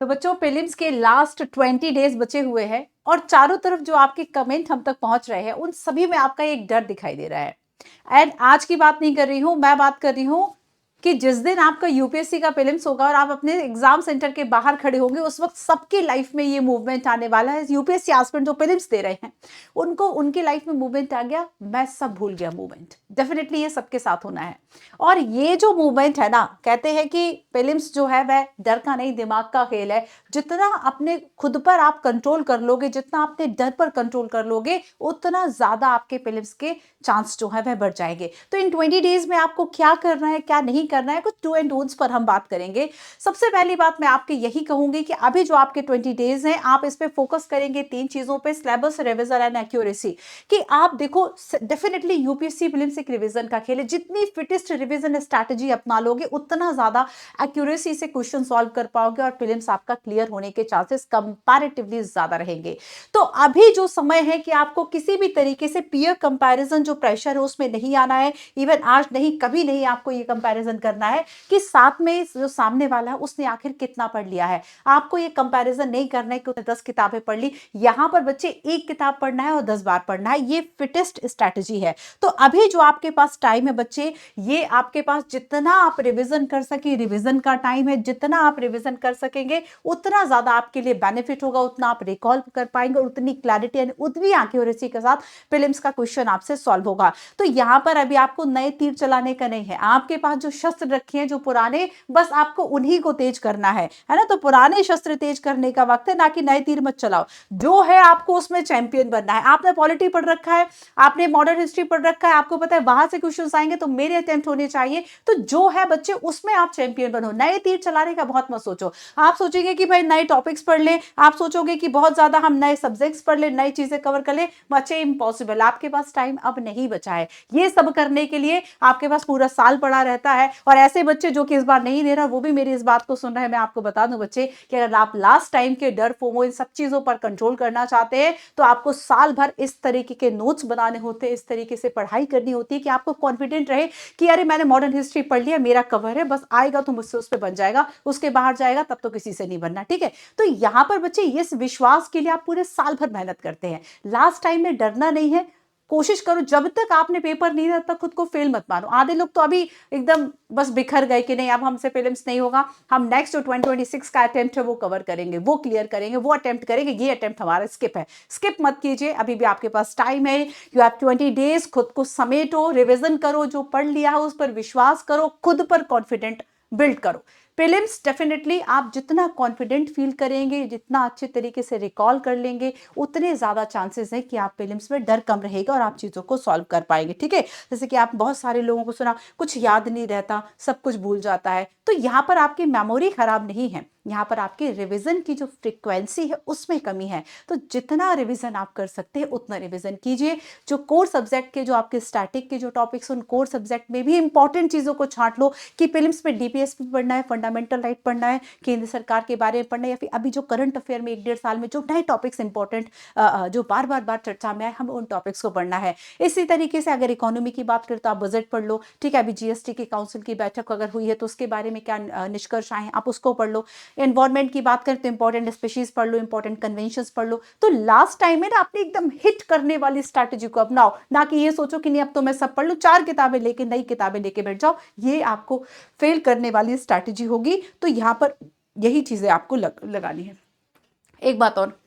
तो बच्चों प्रीलिम्स के लास्ट 20 डेज बचे हुए हैं और चारों तरफ जो आपके कमेंट हम तक पहुंच रहे हैं उन सभी में आपका एक डर दिखाई दे रहा है। एंड आज की बात नहीं कर रही हूं, मैं बात कर रही हूं कि जिस दिन आपका यूपीएससी का प्रीलिम्स होगा और आप अपने एग्जाम सेंटर के बाहर खड़े होंगे उस वक्त सबकी लाइफ में ये मूवमेंट आने वाला है। यूपीएससी एस्पिरेंट जो प्रीलिम्स दे रहे हैं उनको उनकी लाइफ में मूवमेंट आ गया, मैं सब भूल गया मूवमेंट। डेफिनेटली ये सबके साथ होना है। और ये जो मूवमेंट है ना, कहते हैं कि प्रीलिम्स जो है वह डर का नहीं दिमाग का खेल है। जितना अपने खुद पर आप कंट्रोल कर लोगे, जितना अपने डर पर कंट्रोल कर लोगे, उतना ज्यादा आपके प्रीलिम्स के चांस जो है वह बढ़ जाएंगे। तो इन 20 डेज में आपको क्या करना है क्या नहीं करना है, कुछ डू एंड डोंट्स पर हम बात करेंगे। सबसे पहली बात मैं आपके यही कहूंगी कि अभी जो आपके 20 डेज हैं आप इस पे फोकस करेंगे 3 चीजों पे, सिलेबस, रिवीजन एंड एक्यूरेसी। कि आप देखो डेफिनेटली यूपीएससी प्रीलिम्स एक रिवीजन का खेल है। जितनी फिटेस्ट रिवीजन स्ट्रैटेजी अपना लोगे उतना ज्यादा एक्यूरेसी से क्वेश्चन सॉल्व कर पाओगे और प्रीलिम्स आपका क्लियर होने के चांसेस कंपैरेटिवली ज्यादा रहेंगे। तो अभी जो समय है कि आपको किसी भी तरीके से पीयर कंपैरिजन जो प्रेशर है उसमें नहीं आना है। इवन आज नहीं, कभी नहीं आपको ये कंपैरिजन करना है कि साथ में जो सामने वाला है उसने आखिर कितना पढ़ लिया है। आपको ये कंपैरिजन नहीं करना है कि उसने 10 किताबें पढ़ ली। यहां पर बच्चे एक किताब पढ़ना है और 10 बार पढ़ना है, ये फिटेस्ट स्ट्रैटेजी है। तो अभी जो आपके पास टाइम है बच्चे, ये आपके पास जितना आप रिवीजन कर सके, रिवीजन का टाइम है। जितना आप रिवीजन कर सकेंगे उतना ज्यादा आपके लिए बेनिफिट होगा, उतना आप रिकॉल कर पाएंगे, उतनी क्लैरिटी यानी उतनी एक्यूरेसी के साथ प्रीलिम्स का क्वेश्चन आपसे सॉल्व होगा। तो यहां पर अभी आपको नए तीर चलाने का नहीं है। आपके पास जो शस्त्र रखे हैं जो पुराने, बस आपको उन्हीं को तेज करना है ना। तो पुराने शस्त्र तेज करने का वक्त है, ना कि नए तीर मत चलाओ। जो है आपको उसमें चैंपियन बनना है। आपने पॉलिटी पढ़ रखा है, आपने मॉडर्न हिस्ट्री पढ़ रखा है, आपको पता है वहां से क्वेश्चन आएंगे तो मेरे अटेम्प्ट होने चाहिए। तो जो है बच्चे उसमें आप चैंपियन बनो। नए तीर चलाने का बहुत मत सोचो। आप सोचेंगे कि भाई नए टॉपिक्स पढ़ ले, आप सोचोगे कि बहुत ज्यादा हम नए सब्जेक्ट्स पढ़ ले, नई चीजें कवर कर ले, बच्चे इम्पॉसिबल। आपके पास टाइम अब नहीं बचा है ये सब करने के लिए। आपके पास पूरा साल पड़ा रहता है। और ऐसे बच्चे जो कि इस बार नहीं दे रहा वो भी मेरी इस बात को सुन रहे हैं। मैं आपको बता दूं बच्चे कि अगर आप लास्ट टाइम के डर, फोमो, इन सब चीजों पर कंट्रोल करना चाहते हैं तो आपको साल भर इस तरीके के नोट्स बनाने होते हैं, इस तरीके से पढ़ाई करनी होती है कि आपको कॉन्फिडेंट रहे कि अरे मैंने मॉडर्न हिस्ट्री पढ़ लिया, मेरा कवर है, बस आएगा तो मुझसे उस पर बन जाएगा, उसके बाहर जाएगा तब तो किसी से नहीं बनना। ठीक है, तो यहां पर बच्चे इस विश्वास के लिए आप पूरे साल भर मेहनत करते हैं। लास्ट टाइम में डरना नहीं है। कोशिश करो जब तक आपने पेपर नहीं दिया तब तक खुद को फेल मत मानो। आधे लोग तो अभी एकदम बस बिखर गए कि नहीं अब हमसे प्रीलिम्स नहीं होगा, हम नेक्स्ट जो 2026 का अटेम्प्ट है वो कवर करेंगे, वो क्लियर करेंगे, वो अटेम्प्ट करेंगे, ये अटेम्प्ट हमारा स्किप है। स्किप मत कीजिए, अभी भी आपके पास टाइम है। You have 20 days. खुद को समेटो, रिविजन करो, जो पढ़ लिया है उस पर विश्वास करो, खुद पर कॉन्फिडेंट बिल्ड करो। प्रीलिम्स डेफिनेटली आप जितना कॉन्फिडेंट फील करेंगे, जितना अच्छे तरीके से रिकॉल कर लेंगे, उतने ज्यादा चांसेस है कि आप प्रीलिम्स में डर कम रहेगा और आप चीजों को सॉल्व कर पाएंगे। ठीक है, जैसे कि आप बहुत सारे लोगों को सुना कुछ याद नहीं रहता, सब कुछ भूल जाता है। तो यहां पर आपकी मेमोरी खराब नहीं है, यहां पर आपकी रिवीजन की जो फ्रीक्वेंसी है उसमें कमी है। तो जितना रिवीजन आप कर सकते हैं उतना रिवीजन कीजिए। जो कोर सब्जेक्ट के जो आपके स्टैटिक के जो टॉपिक्स, उन कोर सब्जेक्ट में भी इंपॉर्टेंट चीजों को छांट लो कि प्रीलिम्स में डीपीएस भी पढ़ना है, फंडामेंटल राइट पढ़ना है, केंद्र सरकार के बारे में पढ़ना है, या फिर अभी जो करंट अफेयर में 1-1.5 साल में जो नए टॉपिक्स इंपॉर्टेंट जो बार बार चर्चा में आए, हम उन टॉपिक्स को पढ़ना है। इसी तरीके से अगर इकोनॉमी की बात करें तो आप बजट पढ़ लो। ठीक है, अभी जीएसटी की काउंसिल की बैठक अगर हुई है तो उसके बारे में क्या निष्कर्ष आए आप उसको पढ़ लो। एनवायरमेंट की बात करें तो इंपॉर्टेंट स्पीशीज पढ़ लो, इंपॉर्टेंट कन्वेंशंस पढ़ लो। तो लास्ट टाइम में ना अपनी एकदम हिट करने वाली स्ट्रैटेजी को अपनाओ, ना कि ये सोचो कि नहीं अब तो मैं सब पढ़ लूं, 4 किताबें लेके, नई किताबें लेके बैठ जाओ। ये आपको फेल करने वाली स्ट्रैटेजी होगी। तो यहां पर यही चीजें आपको लगानी है। एक बात और,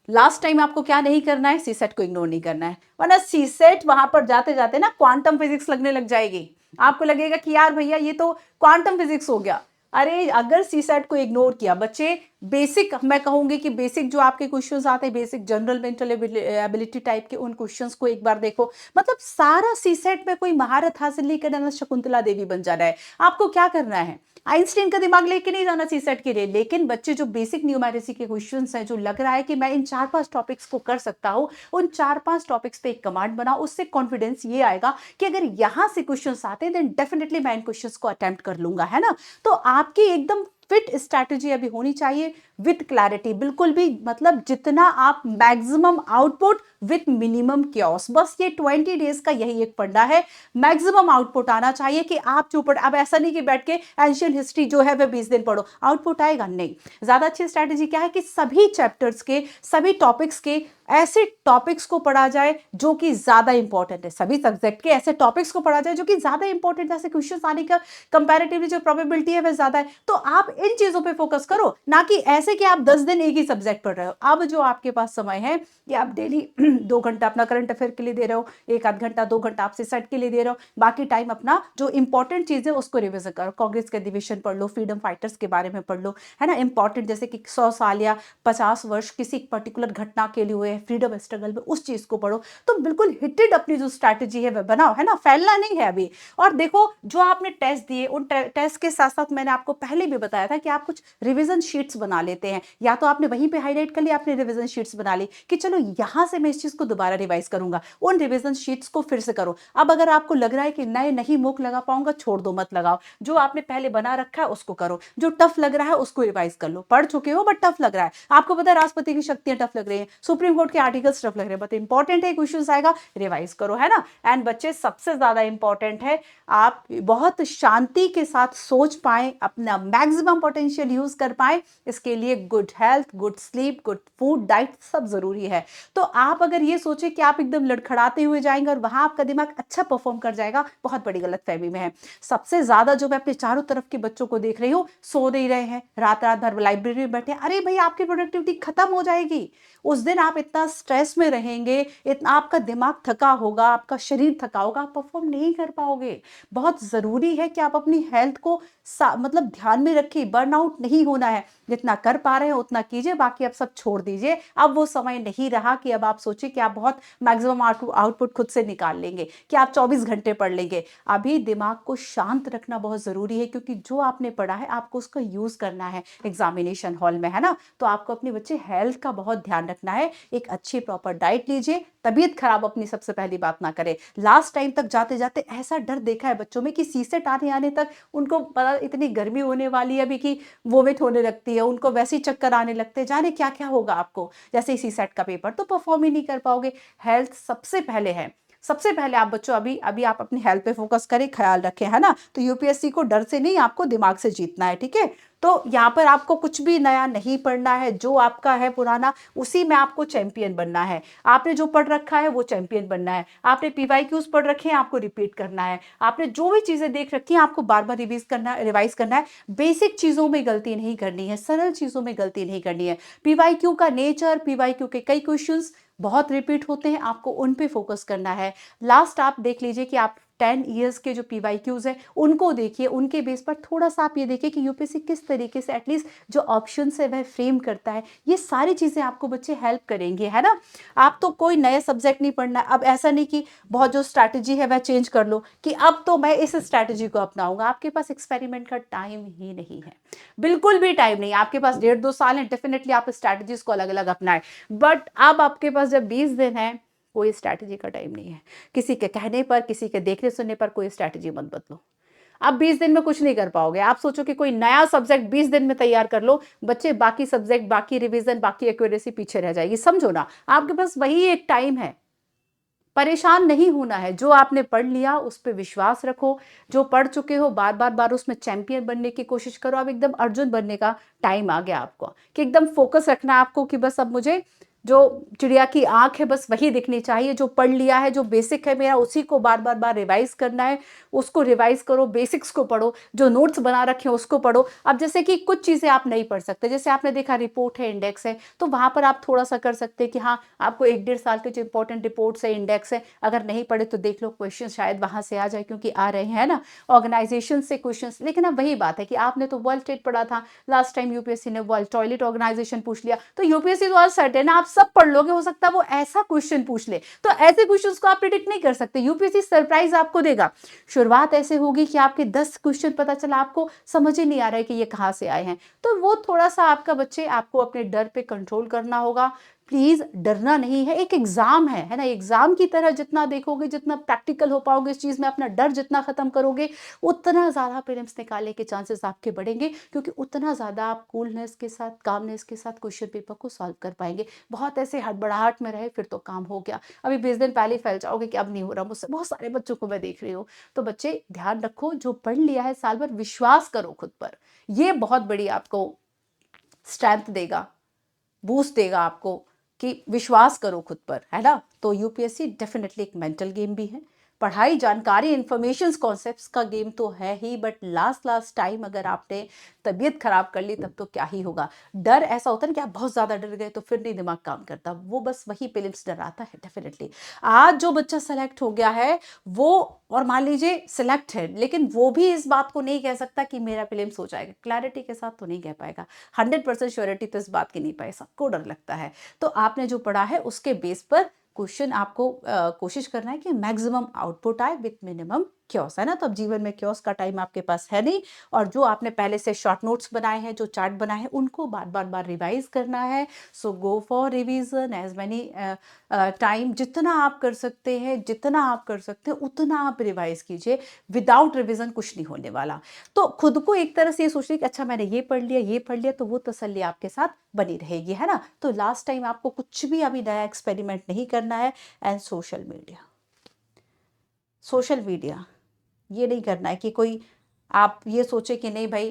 लास्ट टाइम आपको क्या नहीं करना है, सीसेट को इग्नोर नहीं करना है, वरना सीसेट वहां पर जाते जाते ना क्वांटम फिजिक्स लगने लग जाएगी। आपको लगेगा कि यार भैया ये तो क्वांटम फिजिक्स हो गया। अरे अगर सीसेट को इग्नोर किया बच्चे, बेसिक मैं कहूंगी कि बेसिक जो आपके क्वेश्चंस आते हैं, basic general mental ability type के, उन क्वेश्चंस को एक बार देखो। मतलब सारा सीसेट में कोई महारत हासिल नहीं करना, शकुंतला देवी बन जाना है। आपको क्या करना है, आइंस्टीन का दिमाग लेके नहीं जाना सीसेट के लिए, लेकिन बच्चे जो बेसिक न्यूमेरिसी के क्वेश्चंस हैं, जो लग रहा है कि मैं इन 4-5 टॉपिक्स को कर सकता हूं, उन 4-5 टॉपिक्स पे एक कमांड बनाओ। उससे कॉन्फिडेंस ये आएगा कि अगर यहां से क्वेश्चंस आते हैं देन डेफिनेटली मैं इन क्वेश्चंस को अटेम्प्ट कर लूंगा, है ना। तो आपकी एकदम फिट स्ट्रैटेजी अभी होनी चाहिए। विथ क्लैरिटी, बिल्कुल भी मतलब जितना आप maximum output with minimum chaos, बस ये 20 डेज का यही एक फंडा है। मैक्सिमम आउटपुट आना चाहिए कि आप जो पढ़, अब ऐसा नहीं कि बैठ के एंशियंट हिस्ट्री जो है वह 20 दिन पढ़ो, आउटपुट आएगा नहीं। ज्यादा अच्छी स्ट्रैटेजी क्या है कि सभी चैप्टर्स के, सभी टॉपिक्स के ऐसे टॉपिक्स को पढ़ा जाए जो कि ज्यादा इंपॉर्टेंट है, सभी सब्जेक्ट के ऐसे टॉपिक्स को पढ़ा जाए जो कि ज्यादा इंपॉर्टेंट है, ऐसे क्वेश्चन आने का कंपैरेटिवली जो प्रोबेबिलिटी है वह ज्यादा है। तो आप इन चीजों पे फोकस करो, ना कि ऐसे कि आप 10 दिन एक ही सब्जेक्ट पढ़ रहे हो। अब जो आपके पास समय है कि आप डेली 2 घंटा अपना करंट अफेयर के लिए दे रहे हो, 1 आध घंटा 2 घंटा आपसे सेट के लिए दे रहे हो, बाकी टाइम अपना जो इंपॉर्टेंट चीज है उसको रिविजन करो। कांग्रेस के अधिवेशन पढ़ लो, फ्रीडम फाइटर्स के बारे में पढ़ लो, है ना, इंपॉर्टेंट जैसे कि 100 साल या 50 वर्ष किसी पर्टिकुलर घटना के लिए हुए फ्रीडम स्ट्रगल में, उस चीज को पढ़ो। तो बिल्कुल हिटेड अपनी जो स्ट्रैटेजी है वह बनाओ, है ना, फैलना नहीं है अभी। और देखो जो आपने टेस्ट दिए, उन टेस्ट के साथ साथ मैंने आपको पहले भी बताया था कि आप कुछ रिवीजन शीट्स बना लेते हैं, या तो आपने वहीं पे हाईलाइट कर लिया, आपने रिवीजन शीट्स बना ली कि चलो यहां से मैं इस चीज को दोबारा रिवाइज करूंगा, उन रिवीजन शीट्स को फिर से करो। अब अगर आपको लग रहा है कि नए नहीं मुक लगा पाऊंगा, छोड़ दो, मत लगाओ, जो आपने पहले बना रखा है उसको करो, जो टफ लग रहा है उसको रिवाइज कर लो। पढ़ चुके हो बट टफ लग रहा है, आपको पता है राष्ट्रपति की शक्तियां टफ लग रही है, सुप्रीम कोर्ट के आर्टिकल्स टफ लग रहे हैं, बट इंपॉर्टेंट है क्वेश्चन आएगा, रिवाइज करो, है ना। एंड बच्चे सबसे ज्यादा इंपॉर्टेंट है आप बहुत शांति के साथ सोच पाए, अपना मैक्सिमम पोटेंशियल यूज कर पाए, इसके लिए good health, good sleep, good food, diet सब जरूरी है। तो आप अगर ये सोचे कि आप एकदम लड़खड़ाते हुए जाएंगे और वहां आपका दिमाग अच्छा परफॉर्म कर जाएगा, बहुत बड़ी गलतफहमी में है। सबसे ज्यादा जो मैं अपने चारों तरफ के बच्चों को देख रही हूँ, सो नहीं रहे हैं, रात रात भर लाइब्रेरी में बैठे, अरे भाई आपकी प्रोडक्टिविटी खत्म हो जाएगी। उस दिन आप इतना स्ट्रेस में रहेंगे, इतना आपका दिमाग थका होगा, आपका शरीर थका होगा, आप परफॉर्म नहीं कर पाओगे। बहुत जरूरी है कि आप अपनी हेल्थ को मतलब ध्यान में रखिए, बर्नआउट नहीं होना है, जितना कर पा रहे हैं उतना कीजिए, बाकी आप सब छोड़ दीजिए। अब वो समय नहीं रहा कि अब आप सोचिए कि आप बहुत मैक्सिमम आउटपुट खुद से निकाल लेंगे, कि आप 24 घंटे पढ़ लेंगे। अभी दिमाग को शांत रखना बहुत जरूरी है, क्योंकि जो आपने पढ़ा है आपको उसका यूज करना है एग्जामिनेशन हॉल में, है ना। तो आपको अपने बच्चे हेल्थ का बहुत ध्यान रखना है, एक अच्छी प्रॉपर डाइट लीजिए, तबीयत खराब अपनी सबसे पहली बात ना करें। लास्ट टाइम तक जाते जाते ऐसा डर देखा है बच्चों में कि सीसेट आने आने तक उनको पता, इतनी गर्मी होने वाली है अभी कि वोमिट होने लगती है, उनको वैसे ही चक्कर आने लगते हैं, जाने क्या क्या होगा आपको जैसे ही सीसेट का पेपर, तो परफॉर्म ही नहीं कर पाओगे। हेल्थ सबसे पहले है, सबसे पहले आप बच्चों अभी अभी आप अपनी हेल्थ पे फोकस करें, ख्याल रखें, है ना। तो यूपीएससी को डर से नहीं, आपको दिमाग से जीतना है, ठीक है। तो यहाँ पर आपको कुछ भी नया नहीं पढ़ना है, जो आपका है पुराना उसी में आपको चैंपियन बनना है। आपने जो पढ़ रखा है वो चैंपियन बनना है, आपने पीवाईक्यूज पढ़ रखे हैं आपको रिपीट करना है, आपने जो भी चीजें देख रखी हैं आपको बार बार रिवाइज करना है। बेसिक चीजों में गलती नहीं करनी है, सरल चीजों में गलती नहीं करनी है। पीवाईक्यू का नेचर, पीवाईक्यू के कई क्वेश्चन बहुत रिपीट होते हैं, आपको उन पे फोकस करना है। लास्ट आप देख लीजिए कि आप 10 ईयर्स के जो पीवाईक्यूज है उनको देखिए, उनके बेस पर थोड़ा सा आप ये देखिए कि यूपीएससी किस तरीके से एटलीस्ट जो ऑप्शन है वह फ्रेम करता है। ये सारी चीजें आपको बच्चे हेल्प करेंगे, है ना। आप तो कोई नया सब्जेक्ट नहीं पढ़ना है, अब ऐसा नहीं कि बहुत जो स्ट्रैटेजी है वह चेंज कर लो कि अब तो मैं इस स्ट्रैटेजी को अपनाऊंगा। आपके पास एक्सपेरिमेंट का टाइम ही नहीं है, बिल्कुल भी टाइम नहीं। आपके पास 1.5-2 साल है, डेफिनेटली आप स्ट्रैटेजीज को अलग अलग अपनाएं, बट अब आपके पास जब 20 दिन है, कोई स्ट्रैटेजी का टाइम नहीं है। किसी के कहने पर, किसी के देखने सुनने पर कोई स्ट्रैटेजी मत बदलो। आप 20 दिन में कुछ नहीं कर पाओगे। आप सोचो कि कोई नया सब्जेक्ट 20 दिन में तैयार कर लो, बच्चे बाकी सब्जेक्ट, बाकी रिवीजन, बाकी एक्यूरेसी पीछे रह जाएगी। समझो ना, आपके पास वही एक टाइम है, परेशान नहीं होना है। जो आपने पढ़ लिया उस पर विश्वास रखो, जो पढ़ चुके हो बार बार बार उसमें चैंपियन बनने की कोशिश करो। अब एकदम अर्जुन बनने का टाइम आ गया आपको, कि एकदम फोकस रखना है आपको कि बस अब मुझे जो चिड़िया की आंख है बस वही दिखनी चाहिए। जो पढ़ लिया है, जो बेसिक है मेरा, उसी को बार बार बार रिवाइज करना है, उसको रिवाइज करो, बेसिक्स को पढ़ो, जो नोट्स बना रखे हैं उसको पढ़ो। अब जैसे कि कुछ चीजें आप नहीं पढ़ सकते, जैसे आपने देखा रिपोर्ट है, इंडेक्स है, तो वहां पर आप थोड़ा सा कर सकते हैं कि हाँ आपको 1-1.5 साल के जो इंपॉर्टेंट रिपोर्ट्स है, इंडेक्स है, अगर नहीं पढ़े तो देख लो, क्वेश्चन शायद वहां से आ जाए, क्योंकि आ रहे हैं ना ऑर्गेनाइजेशन से क्वेश्चन। लेकिन अब वही बात है कि आपने तो वर्ल्ड ट्रेड पढ़ा था लास्ट टाइम, यूपीएससी ने वर्ल्ड टॉयलेट ऑर्गेनाइजेशन पूछ लिया, तो यूपीएससी तो सर्टेन है आप सब पढ़ लोगे, हो सकता है वो ऐसा क्वेश्चन पूछ ले। तो ऐसे क्वेश्चंस को आप प्रिडिक्ट नहीं कर सकते, यूपीएससी सरप्राइज आपको देगा। शुरुआत ऐसे होगी कि आपके 10 क्वेश्चन पता चला, आपको समझ ही नहीं आ रहा है कि ये कहां से आए हैं। तो वो थोड़ा सा आपका बच्चे, आपको अपने डर पे कंट्रोल करना होगा, प्लीज डरना नहीं है, एक एग्जाम है ना, एग्जाम की तरह जितना देखोगे, जितना प्रैक्टिकल हो पाओगे इस चीज में, अपना डर जितना खत्म करोगे, उतना ज्यादा प्रीलिम्स निकालने के चांसेस आपके बढ़ेंगे, क्योंकि उतना ज्यादा आप कूलनेस के साथ, कामनेस के साथ क्वेश्चन पेपर को सॉल्व कर पाएंगे। बहुत ऐसे हड़बड़ाहट में रहे फिर तो काम हो गया, अभी 20 दिन पहले ही फैल जाओगे कि अब नहीं हो रहा मुझसे। बहुत सारे बच्चों को मैं देख रही हूँ। तो बच्चे ध्यान रखो, जो पढ़ लिया है साल भर, विश्वास करो खुद पर, ये बहुत बड़ी आपको स्ट्रेंथ देगा, बूस्ट देगा आपको, कि विश्वास करो खुद पर, है ना। तो यूपीएससी डेफिनेटली एक मेंटल गेम भी है, पढ़ाई, जानकारी, इंफॉर्मेशन, कॉन्सेप्ट्स का गेम तो है ही, बट लास्ट टाइम अगर आपने तबीयत खराब कर ली तब तो क्या ही होगा। डर ऐसा होता है ना कि आप बहुत ज्यादा डर गए तो फिर नहीं दिमाग काम करता, वो बस वही प्रीलिम्स डराता है डेफिनेटली। आज जो बच्चा सेलेक्ट हो गया है वो, और मान लीजिए सिलेक्ट है, लेकिन वो भी इस बात को नहीं कह सकता कि मेरा प्रीलिम्स हो जाएगा, क्लैरिटी के साथ तो नहीं कह पाएगा, 100% श्योरिटी तो इस बात की नहीं पाए, सबको डर लगता है। तो आपने जो पढ़ा है उसके बेस पर क्वेश्चन आपको कोशिश करना है कि मैक्सिमम आउटपुट आए विथ मिनिमम क्योस, है ना। तो अब जीवन में क्योस का टाइम आपके पास है नहीं, और जो आपने पहले से शॉर्ट नोट्स बनाए हैं, जो चार्ट बनाए हैं, उनको बार रिवाइज करना है। So go for revision as many time, जितना आप कर सकते हैं, जितना आप कर सकते हैं उतना आप रिवाइज कीजिए। विदाउट रिविजन कुछ नहीं होने वाला। तो खुद को एक तरह से ये सोचिए कि अच्छा मैंने ये पढ़ लिया, ये पढ़ लिया, तो वो तसल्ली आपके साथ बनी रहेगी, है ना। तो लास्ट टाइम आपको कुछ भी अभी नया एक्सपेरिमेंट नहीं करना है। एंड सोशल मीडिया ये नहीं करना है कि कोई आप ये सोचे कि नहीं भाई,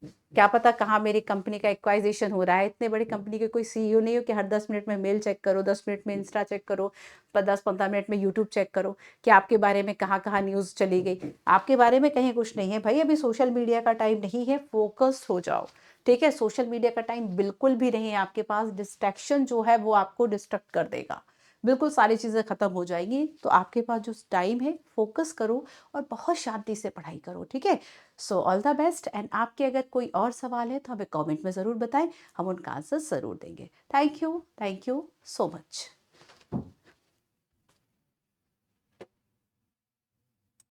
क्या पता कहाँ मेरी कंपनी का एक्वाइजेशन हो रहा है। इतने बड़ी कंपनी के कोई सीईओ नहीं हो कि हर 10 मिनट में मेल चेक करो, 10 मिनट में इंस्टा चेक करो, 10-15 मिनट में यूट्यूब चेक करो कि आपके बारे में कहाँ कहाँ न्यूज़ चली गई। आपके बारे में कहीं कुछ नहीं है भाई, अभी सोशल मीडिया का टाइम नहीं है, फोकस हो जाओ, ठीक है। सोशल मीडिया का टाइम बिल्कुल भी नहीं है आपके पास, डिस्ट्रैक्शन जो है वो आपको डिस्ट्रैक्ट कर देगा, बिल्कुल सारी चीज़ें खत्म हो जाएंगी। तो आपके पास जो टाइम है, फोकस करो और बहुत शांति से पढ़ाई करो, ठीक है। So all the best. And आपके अगर कोई और सवाल है तो हमें कमेंट में ज़रूर बताएं, हम उनका आंसर ज़रूर देंगे। Thank you so much.